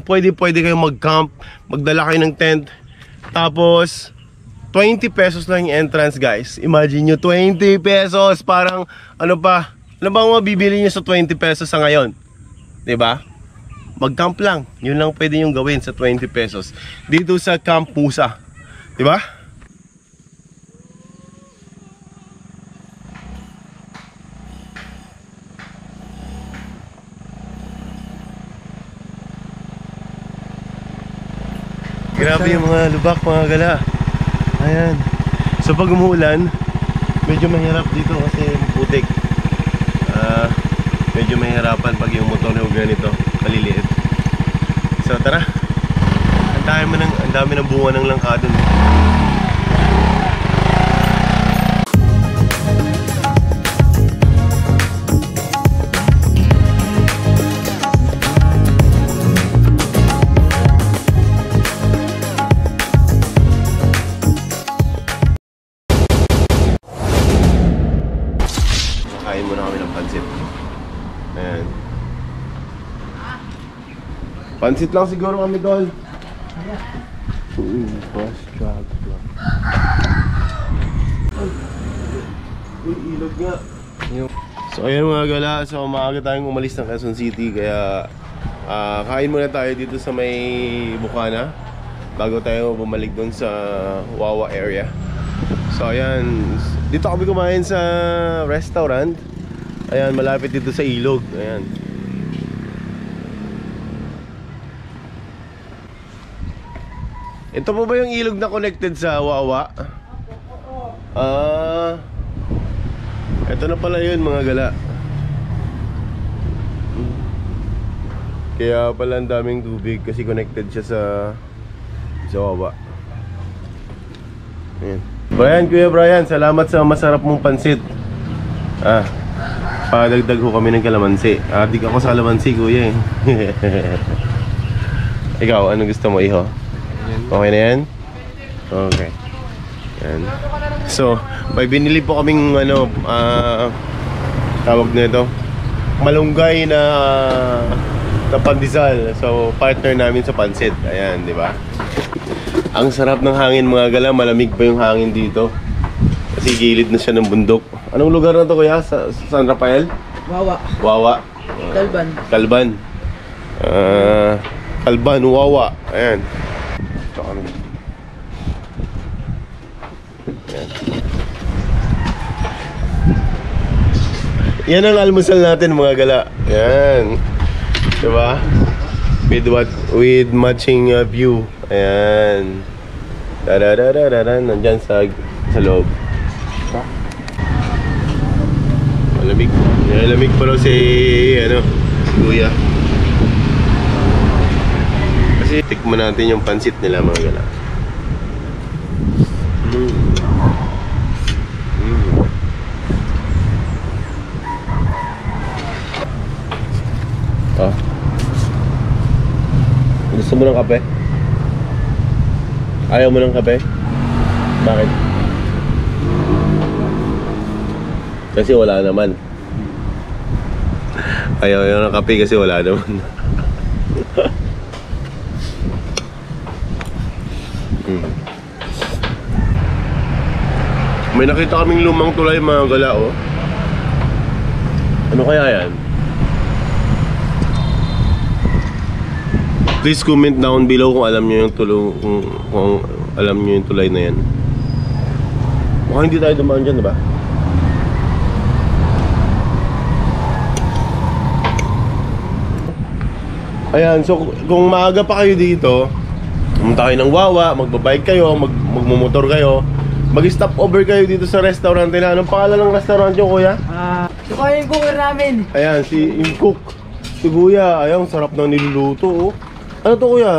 Pwede kayong mag-camp, magdala kayo ng tent. Tapos 20 pesos lang yung entrance, guys. Imagine nyo, 20 pesos. Parang ano ba mabibili nyo sa 20 pesos sa ngayon? 'Di ba? Mag-camp lang. Yun lang pwede yung gawin sa 20 pesos dito sa Camp Musa. 'Di ba? Grabe yung mga lubak, mga gala. Ayan. So pag umuulan, medyo mahirap dito kasi putik. Medyo mahirapan pag yung motor yung ganito, kaliliit. So tara. Ang dami ng bunga ng langka dun. Kain muna kami ng pansit. Ayan. Pansit lang siguro kami, tol. Boss truck. Uy, ilog nga. So ayan mga gala. So maaga tayong umalis ng Quezon City. Kaya kain muna tayo dito sa may Bukana bago tayo bumalik doon sa Wawa area. So ayan, dito kami kumain sa restaurant. Ayan, malapit dito sa ilog. Ayan. Ito po ba yung ilog na connected sa Wawa? Ito na pala yun mga gala. Kaya pala ang daming tubig kasi connected siya sa Wawa. Ayan. Kuya Brian, salamat sa masarap mong pansit. Padagdag ho kami ng kalamansi. Di ako sa kalamansi, kuya eh. Ikaw, ano gusto mo, iho? Okay na yan? Okay. Yan. So, may binili po kaming tawag nito, malunggay na pandesal. So, partner namin sa pansit. Ayan, di ba? Ang sarap ng hangin mga gala, malamig pa yung hangin dito. Kasi gilid na siya ng bundok. Anong lugar na to kuya? San Rafael? Wawa. Kalban. Kalban, Wawa. Ayan. Yan ang almusal natin mga gala. Yan. Diba? With matching view. Ayan. Nandyan sa loob. Malamig. Malamig pa raw si kuya. Kasi tikman natin yung pansit nila mga gala. Gusto mo ng kape? Ayaw mo ng kape? Bakit? Kasi wala naman. Ayaw ng kape kasi wala naman. May nakita kaming lumang tulay mga gala, oh. Ano kaya yan? Please comment down below kung alam niyo yung kung alam niyo yung tulay na yan. Mukhang hindi tayo dumaan dyan, diba? Ayan, so kung maaga pa kayo dito, pumunta kayo ng Wawa, magbabike kayo, magmumotor kayo, mag-stop over kayo dito sa restaurant nila. Anong pangalan ng restaurant nyo, kuya? Ito yung cooker namin. Ayan, yung cook. Si kuya, ayan, sarap ng niluluto, oh. Ano to kuya?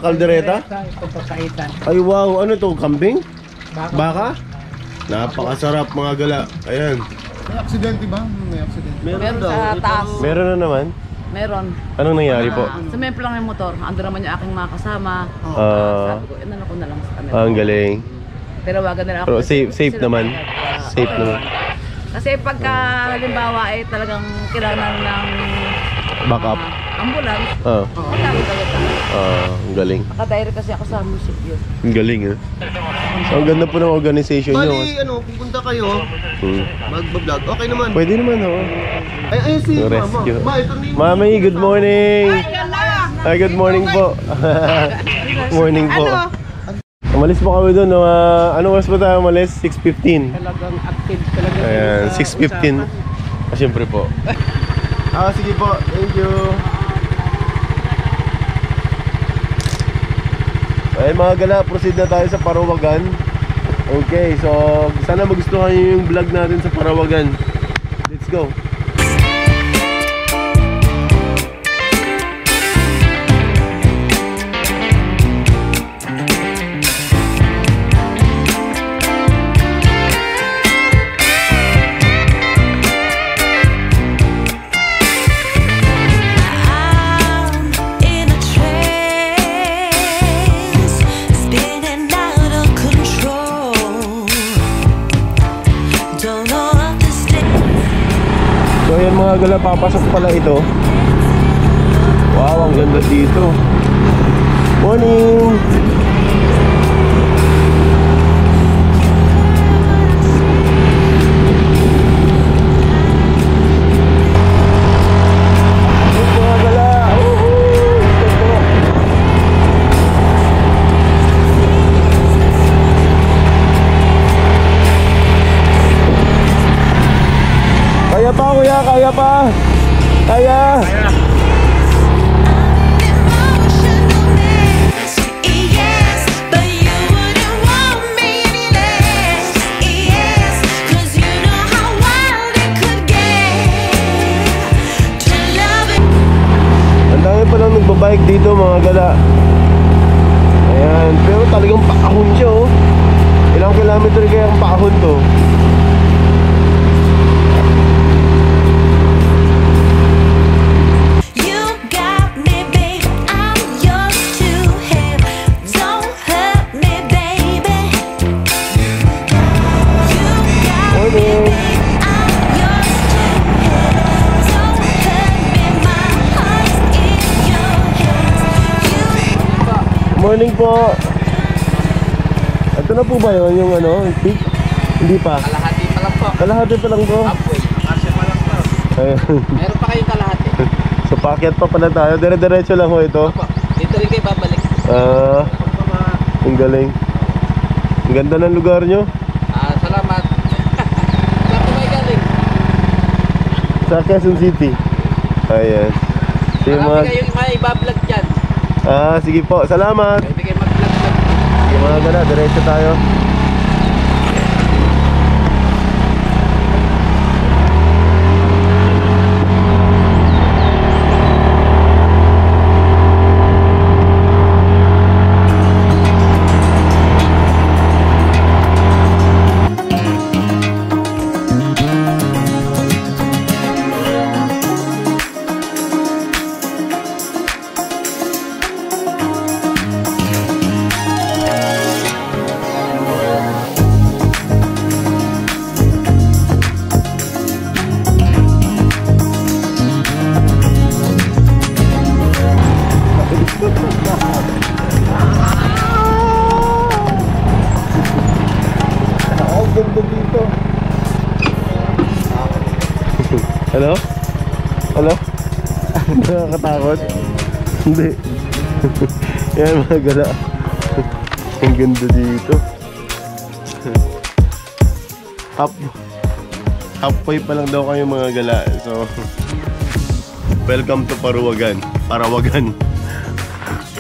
Kaldereta? Ito pagkaitan. Ay wow, ano to? Kambing? Baka? Napakasarap mga gala. Ayan. May aksidente ba? May aksidente. Meron sa taas. Meron na naman? Meron. Anong nangyari po? Sumemplo lang yung motor. Ando naman yung aking mga kasama. Sabi ko, inano ko na lang sa kanila. Ang galing. Pero wagan na lang ako. Pero safe naman. Safe naman. Kasi pagka halimbawa ay talagang kailangan ng backup. ambulance. Oo. Wala ko talaga. Ang galing. Naka-direct kasi ako sa music yun. Ang galing eh. Ang ganda po ng organization nyo. Bali, pupunta kayo, Hmm. mag-vlog. Okay naman. Pwede naman oh. Ay, ayun si Yung Mama. rescue. Ma, ito na yung... Mami, good morning! Ay, good morning po. Morning po. Umalis po kami doon. Ano oras po tayo umalis? 6:15. Talagang active talaga. Ayan, 6:15. Siyempre po. Sige po. Thank you. Ay mga gala, proceed na tayo sa Parawagan. Okay, so sana magustuhan niyo yung vlog natin sa Parawagan. Let's go. So ayan mga gala, papasok pala ito. Wow, ang ganda dito. Morning! Mga gala! Kaya pa kuya, kaya pa. Kaya. Ang dami pa lang nagbabike dito mga gala. Ayan, pero talagang pakahon siya oh. Ilang kilometer kaya ang pakahon to? Morning po. Ito na po ba yun, yung ano, yung peak? Hindi pa. Kalahati pa lang po. Kalahati pa lang po. Apoy, kasi pa lang po. Ayun. Meron pa kayong kalahati. So paakyat pa pala tayo. Dire-diretso lang ho ito. Opo, dito rin kayo babalik. Ang galing. Ang ganda ng lugar nyo. Salamat. Saan po kayo galing? Sa Quezon City. Ayan. So, yung Marami kayong may ibablog dyan. sige po. Salamat. Pwede kayo mag-vlog. Yung mga gala, diretso tayo. Hello? Hello? Nakakatakot? Hindi. Yan mga gala. Ang ganda dito. Halfway pa lang daw kayo mga gala. So, welcome to Parawagan. Parawagan.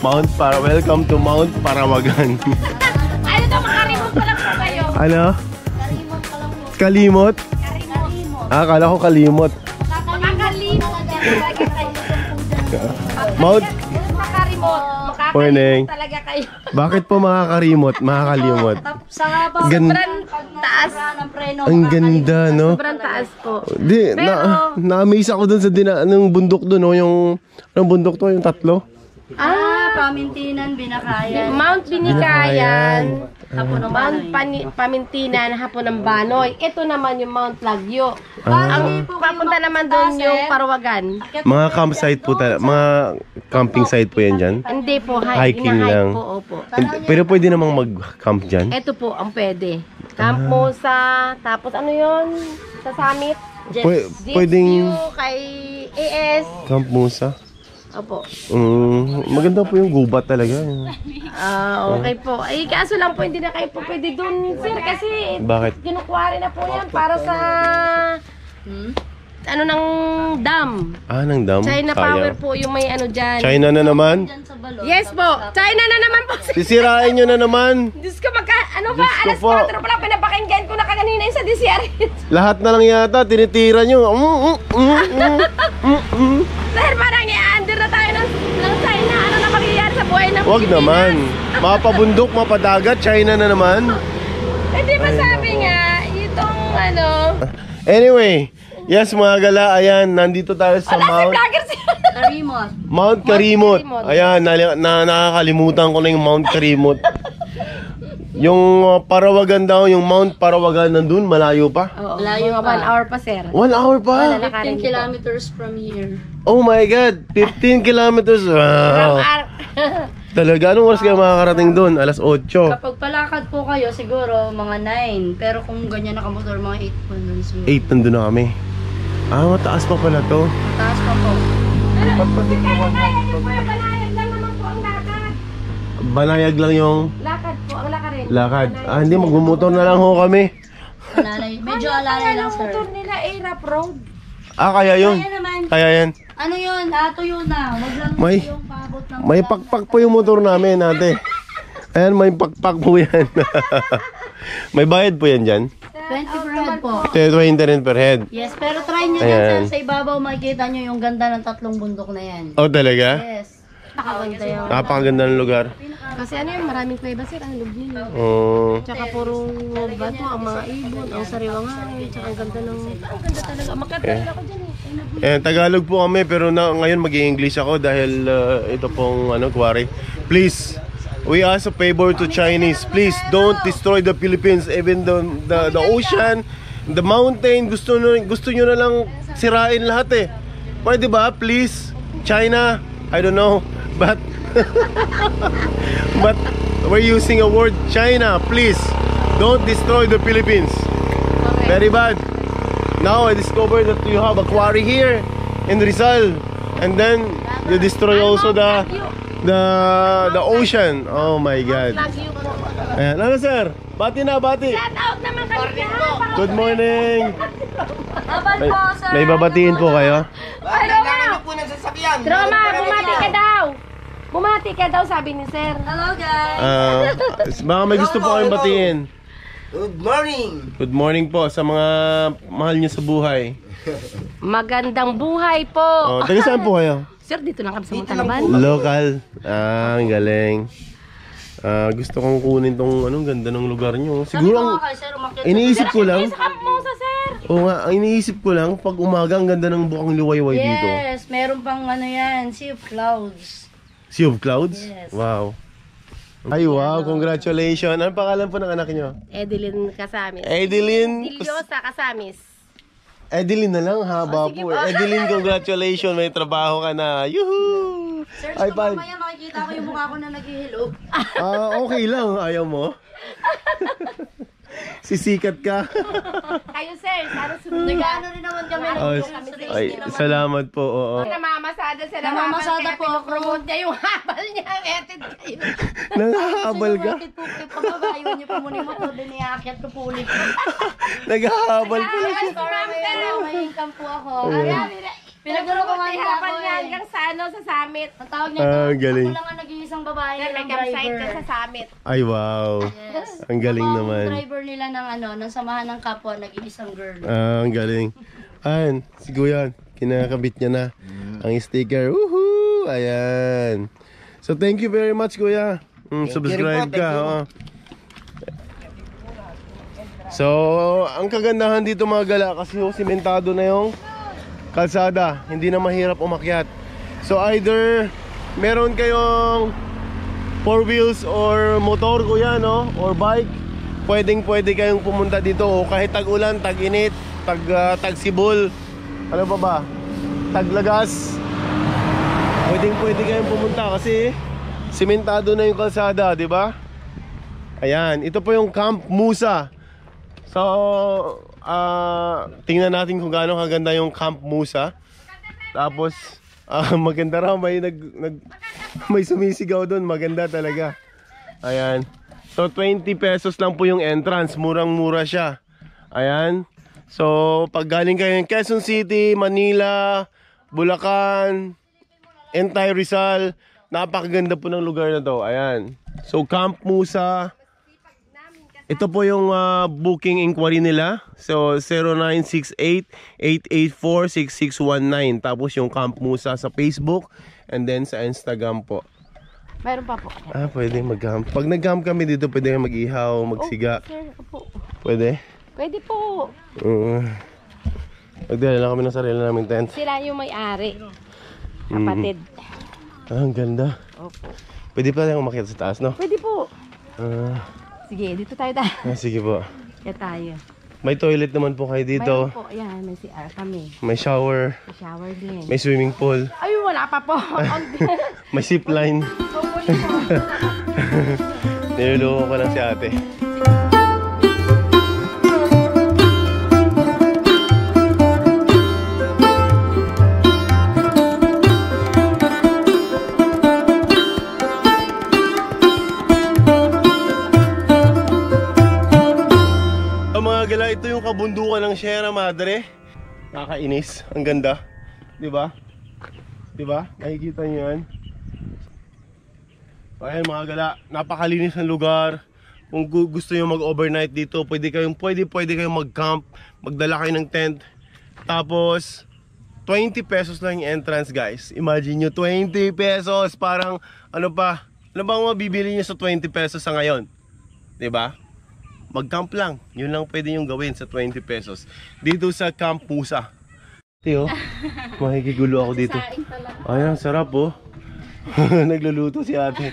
Welcome to Mount Parawagan. Ano daw, makarimot pa lang po kayo. Ano? Karimot pa lang po. Kalimot? Karimot. Kala ko kalimot. Makakalimot. Mount? Makarimot. Morning. Makakalimot talaga kayo. Bakit po makakarimot? Makakalimot? Sa Gan- sobrang taas ng preno. Ang ganda, no? Sobrang taas po. Di, na-amaze ako dun sa anong bundok dun, no? Yung, anong bundok to? Yung tatlo? Pamintinan, Binakayan. Mount Binikayan. Hapon ng Mount Pamintinan, hapon ng Banoy. Ito naman yung Mount Lagyo. Ang papunta naman doon yung Parawagan. Mga campsite po talaga. Mga camping site po yan dyan. Hindi po, Hiking ina-hike lang. po, opo. Pero pwede namang mag-camp dyan. Ito po ang pwede. Camp Mosa, tapos ano yon sa summit? Pwedeng View kay AS. Camp Musa. Opo. Maganda po yung gubat talaga. Okay po. Ay, kaso lang po, hindi na kayo po pwede doon, sir, kasi Bakit? kinukuha rin na po yan para sa ano ng dam. Ng dam? China Power po yung may ano dyan. China na naman? Yes po. China na naman po. Sisirain nyo na naman. Diyos ko, ano ba? Diyos ko Alas po. 4 pa lang pinapakinggan ko na kaganina yung sa DCR. Lahat na lang yata, tinitira nyo. Dahil parang i-under na tayo ng China. Ano na mangyayari sa buhay ng Wag Pilipinas? naman. Mapabundok, mapadagat, China na naman. Hindi ba sabi nga, itong ano... Anyway, yes mga gala, ayan, nandito tayo sa Wala si Mount vlogger siya. Karimot. Mount Karimot. Ayan, nakakalimutan ko na yung Mount Karimot. Yung Parawagan daw, yung Mount Parawagan nandun, malayo pa. Layo Mga 1 hour pa, sir. 1 hour pa? 15 kilometers from here. Oh my God, 15 kilometers. Wow. Talaga, anong oras kayo makakarating doon? Alas 8. Kapag palakad po kayo, siguro mga 9. Pero kung ganyan nakamotor, mga 8 po nun siguro. 8 nandun na kami. Mataas pa pala to. Mataas pa po. Banayag lang naman po ang lakad. Banayag lang yung Lakad po, ang lakarin. lakad. Hindi, magmumotor na lang ho kami. Alalay. Medyo alalay lang, sir. Motor nila ay rough road. Kaya yun. Kaya naman. Kaya yan. Ano yun? Tuyo na. Wag lang May- yung paabot ng... May pakpak po yung motor namin, ate. Ayan, may pakpak po yan. May bayad po yan dyan. 20 per head po. 20 rin per head. Yes, pero try nyo Ayan. yan, sir. Sa ibabaw makikita nyo yung ganda ng 3 bundok na yan. Oh, talaga? Yes. Nakaganda yun. Napakaganda ng lugar. Kasi ano yun, maraming kuweba, sir, ang loob yun. Tsaka Purong bato, ang mga ibon, ang sariwang hangin, tsaka ang ganda ng... Ang ganda talaga. Makatulog ako dyan Tagalog po kami pero ngayon mag-i-English ako dahil ito pong quarry. Please, we ask a favor to Chinese. Please don't destroy the Philippines, even the ocean, the mountain. Gusto nyo na lang sirain lahat eh. Pwede ba? Please, China. I don't know, but but we're using a word China. Please, don't destroy the Philippines. Very bad. Now I discovered that you have a quarry here in Rizal, and then you destroy also the ocean. Oh my God. Ayan, ano sir? Bati na, bati. Shout naman kami dyan. Good morning. Abal po, sir. May babatiin po kayo? Droma, bumati ka daw. Bumati ka daw, sabi ni sir. Hello, guys. Baka may gusto po kayong batiin. Good morning! Good morning po sa mga mahal niyo sa buhay. Magandang buhay po. Taga saan po kayo? Sir, dito lang kami sa Montalban. Local. Ang galing. Gusto kong kunin tong ganda ng lugar niyo. Siguro iniisip ko lang. Sa Camp Mosa, sir. Oo nga, ang iniisip ko lang pag umaga ang ganda ng bukang liwayway dito. Yes, meron pang yan, Sea of Clouds. Sea of Clouds? Yes. Wow. Ay wow, congratulations. Ano pangalan po ng anak niyo? Edeline Kasamis. Edeline. Dilyosa Kasamis. Edeline na lang, haba po. Edeline, congratulations. May trabaho ka na. Yuhuu! Search Ay, ko mamaya makikita ko yung mukha ko na nag-ihilog. Okay lang. Ayaw mo? Sisikat ka. Kayo, sir, sana sunod. Nag-ano rin naman kami ng Ay, salamat po. Oo. Namamasada sila. Namamasada po ako. Promote niya yung habal niya. Etid kayo. Nanghahabal ka? Pukit pababa, iwan niyo po muna yung motor din iakyat ko po ulit. Naghahabal pala siya. May income po ako. Pinaguro ko nga nila ako Habal niya eh. hanggang sa summit. Ang tawag niya Galing. ako lang ang nag-iisang babae Sir, may ng campsite ka sa driver. summit. Ay, wow. Yes. Ang galing Ang naman. driver nila ng samahan ng kapwa, nag-iisang girl. Ang galing. Ayan, si Kuya, kinakabit niya na ang sticker. Woohoo! Ayan. So, thank you very much, Kuya. Subscribe ka. Oo. So, ang kagandahan dito mga gala, kasi simentado na yung kalsada. Hindi na mahirap umakyat. So, either meron kayong 4 wheels or motor kuya, no? Or bike, pwede kayong pumunta dito. O kahit tag-ulan, tag-init, tag-sibol, ano pa ba? Taglagas. Pwede kayong pumunta kasi simentado na yung kalsada, di ba? Ayan, ito po yung Camp Musa. So, tingnan natin kung gaano kaganda yung Camp Musa. Tapos, maganda raw, may sumisigaw doon, maganda talaga. Ayan. So, 20 pesos lang po yung entrance, murang-mura siya. Ayan. So, pag galing kayo ng Quezon City, Manila, Bulacan, Entire Rizal, napakaganda po ng lugar na to. Ayan. So, Camp Musa. Ito po yung booking inquiry nila. So 0968-884-6619. Tapos yung Camp Musa sa Facebook and then sa Instagram po. Mayroon pa po. Pwede mag-camp. Pag nag-camp kami dito, pwede mag-ihaw, magsiga. Sir, po. Pwede? Pwede po. Magdala lang kami ng sarili namin tent. Sila yung may-ari. Kapatid. Ang ganda. Opo. Pwede pa tayong umakyat sa taas, no? Pwede po. Sige, dito tayo Sige po. Kaya tayo. May toilet naman po kayo dito. Mayroon po. Ayan, may CR kami. May shower. May shower din. May swimming pool. Ay, wala pa po. May zipline. Niluloko ko lang si ate. Ito yung kabundukan ng Sierra Madre. Nakakainis. Ang ganda. Diba? Diba? Nakikita nyo yan. So, ayan mga gala. Napakalinis ng lugar. Kung gusto nyo mag-overnight dito, pwede kayong mag-camp. Magdala kayo ng tent. Tapos 20 pesos lang yung entrance, guys. Imagine nyo, 20 pesos. Parang ano pa? Ano bang mabibili nyo sa 20 pesos sa ngayon? Diba? Mag-camp lang. Yun lang pwede yung gawin sa 20 pesos. Dito sa Camp Musa. Tiyo, makikigulo ako dito. Ayan, sarap oh. Nagluluto si ate.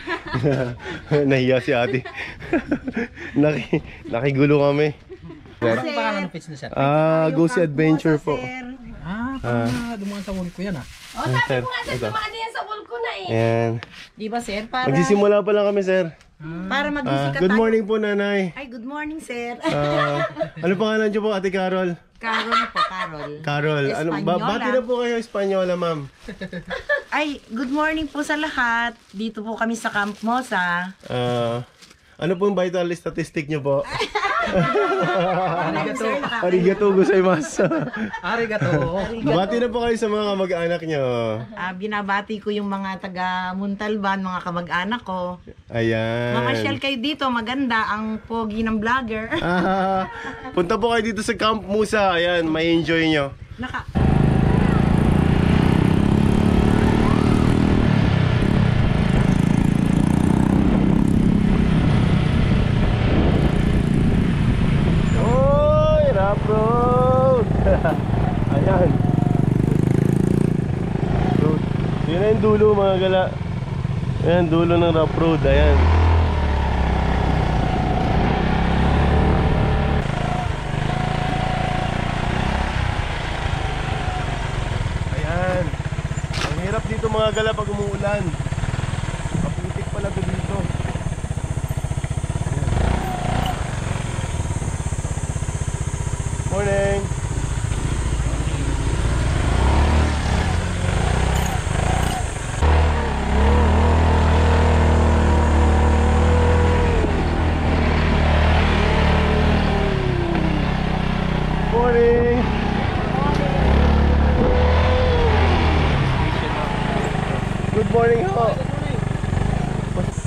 Nahiya si ate. Nakigulo kami. Anong pangalan ng page na siya? Go si Adventure po. Dumaan sa wall ko yan Sabi ko nga sir, dumaan din yan sa wall ko na eh. Ayan. Di ba sir? Para Magsisimula pa lang kami, sir. magising ka Good tayo. morning po, nanay. Ay, good morning sir. Ano pangalan niyo po, ate Carol? Carol po, Carol. Carol. Bati na po kayo Espanyola, ma'am. Ay, good morning po sa lahat. Dito po kami sa Camp Musa. Ano po yung vital statistic niyo po? Arigato. Arigato gozaimasu. Arigato. Bati na po kayo sa mga kamag-anak niyo. Binabati ko yung mga taga Muntalban, mga kamag-anak ko. Ayan. Mamasyal kayo dito, maganda ang pogi ng vlogger. Punta po kayo dito sa Camp Musa. Ayan, may enjoy nyo. Rough road. Ayan. Road. Yun na yung dulo mga gala. Ayan, dulo ng rough road. Ayan. Ayan. Ang hirap dito mga gala pag umuulan. Kaputik pala to dito. Morning. Morning. Good morning ho.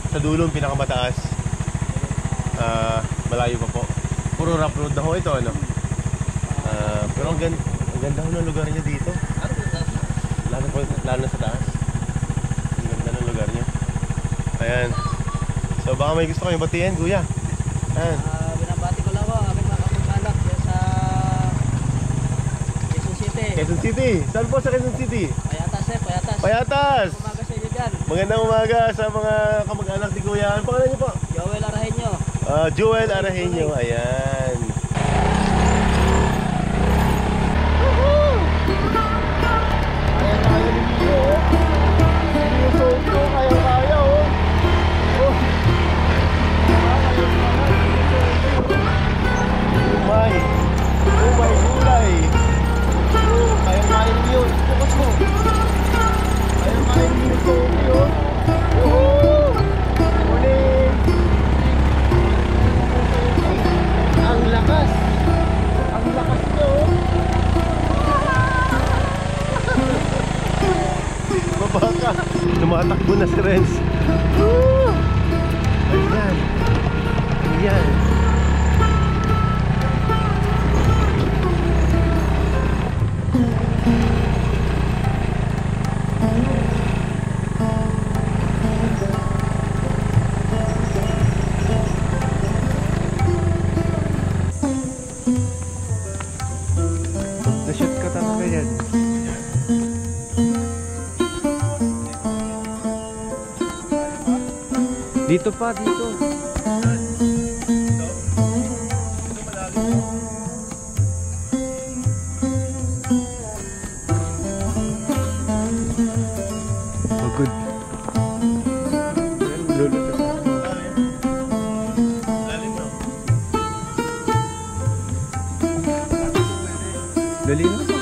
Sa dulo ang pinakamataas. Malayo pa po. Puro rough road na ho ito, ano? Pero ang ganda ho ng lugar niya dito. Lalo na sa taas. Ang ganda ng lugar niya. Ayan. So baka may gusto kayong batiin, kuya. Ayan. Binabati ko lang ako, aming mga kapag-anak dyan sa Quezon City. Quezon City. Saan po sa Quezon City? Payatas. Payatas. Umaga sa inyo dyan. yan. Magandang umaga sa mga kamag-anak ni Kuya. Ano pangalan niyo po? Joel Arahenyo. Joel Arahenyo. Ayan. Ayan tayo ni Mio. Mio Soto. Kaya-kaya oh. Oh. Umay. Umay gulay. Kaya-kaya ni Mio. Focus mo. Kaya-kaya ni Mio Soto. Woohoo! Morning! Ang lakas! Ang lakas nyo! Baba ka! Tumatakbo na si Renz. Ayan! Ayan! Na-shoot ka talaga yan. Dito pa, dito. Pagod. Dali na pa.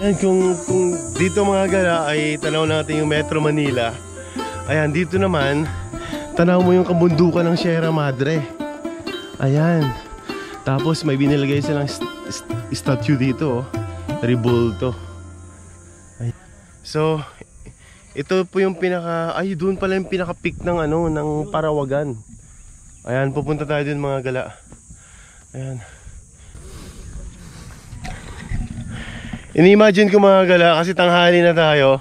Ayan, kung dito mga gala ay tanaw natin yung Metro Manila. Ayan, dito naman tanaw mo yung kabundukan ng Sierra Madre. Ayan. Tapos may binilagay silang statue dito, oh. Ribulto. Ayan. So, ito po yung pinaka, ay doon pala yung pinaka peak ng ano, ng Parawagan. Ayan, pupunta tayo dun mga gala. Ayan. Ini-imagine ko mga gala kasi tanghali na tayo.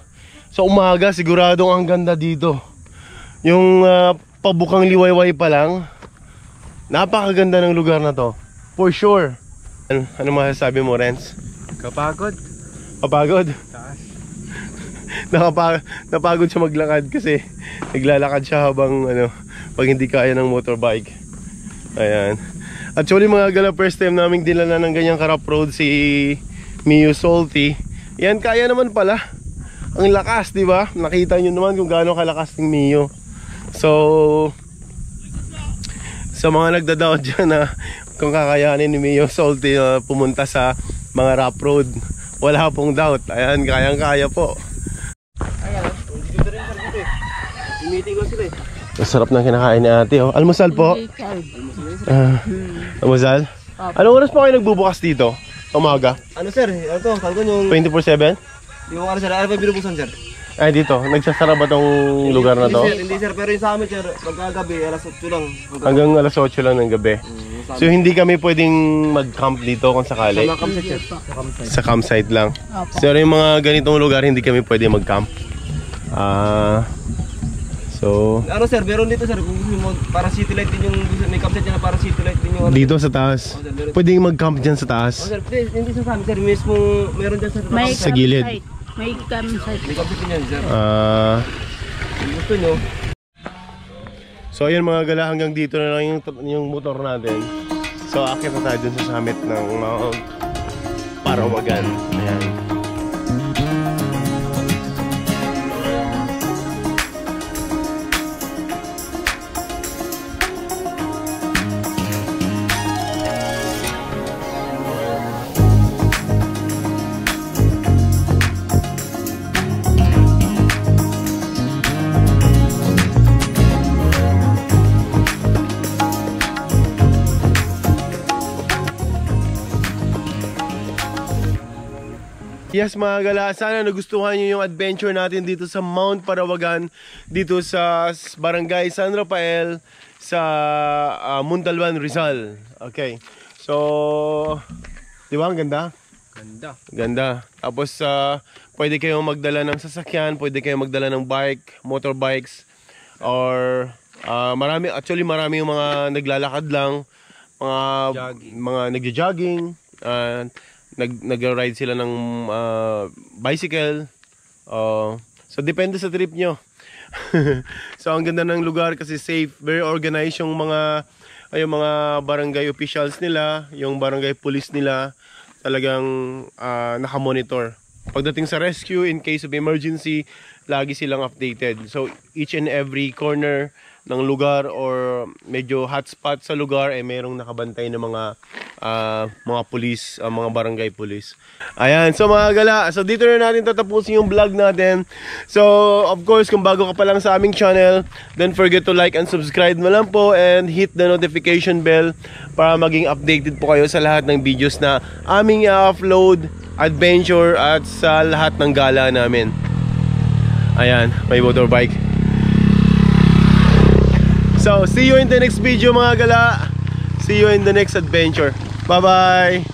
Sa umaga siguradong ang ganda dito. Yung pabukang liwayway pa lang. Napakaganda ng lugar na to. For sure. Ano masasabi mo, Renz? Kapagod. Kapagod? Napagod siya maglakad kasi naglalakad siya habang ano, pag hindi kaya ng motorbike. Ayan. Actually mga gala, first time naming dinala ng ganyang ka-rough road si Mio Salty. Yan, kaya naman pala. Ang lakas, di ba? Nakita nyo naman kung gaano kalakas ng Mio. So, sa mga nagdadoubt dyan na kung kakayanin ni Mio Salty na pumunta sa mga rough road, wala pong doubt. Ayan, kayang-kaya po. Masarap na kinakain ni ate, oh. Almusal po. Almusal? Anong oras po kayo nagbubukas dito? Umaga? Ano sir? Ano to? Tawag ko yung... 24/7? Yung ano sir? Ano ba binubusan sir? Ay dito, nagsasara ba tong lugar na to? Hindi sir, pero yung sa amin sir, pagkagabi, alas 8 lang. Hanggang alas 8 lang ng gabi. So hindi kami pwedeng mag-camp dito kung sakali? Sa campsite sir. Sa campsite lang. So yung mga ganitong lugar hindi kami pwedeng mag-camp. So Ano sir, meron dito sir, kung gusto mo, para city light din yung, may campsite dyan na para city light din yung ano. dito sa taas, pwedeng mag-camp dyan sa Oh taas. sir, please, hindi sa amin sir, mismo meron dyan sir. May Sa gilid. May campsite. May campsite din yan sir. Kung gusto nyo. So ayun mga gala, hanggang dito na lang yung motor natin. So akit na tayo dun sa summit ng Mount Parawagan. Ayan. Yes mga gala, sana nagustuhan nyo yung adventure natin dito sa Mount Parawagan, dito sa Barangay San Rafael, sa Muntalban, Rizal. Okay, so, di ba ang ganda? Ganda. Tapos pwede kayong magdala ng sasakyan, pwede kayong magdala ng bike, motorbikes, or marami yung mga naglalakad lang, mga nagja-jogging, nag-ride sila ng bicycle. So depende sa trip nyo. So ang ganda ng lugar kasi safe, very organized yung mga barangay officials nila, yung barangay police nila, talagang nakamonitor. Pagdating sa rescue, in case of emergency, lagi silang updated. So each and every corner ng lugar or medyo hotspot sa lugar merong nakabantay na mga police, mga barangay police. Ayan, so mga gala, so dito na natin tatapusin yung vlog natin. So of course, kung bago ka pa lang sa aming channel, don't forget to like and subscribe mo lang po and hit the notification bell para maging updated po kayo sa lahat ng videos na aming i-upload, adventure at sa lahat ng gala namin. Ayan, may motorbike. So, see you in the next video mga gala. See you in the next adventure. Bye-bye!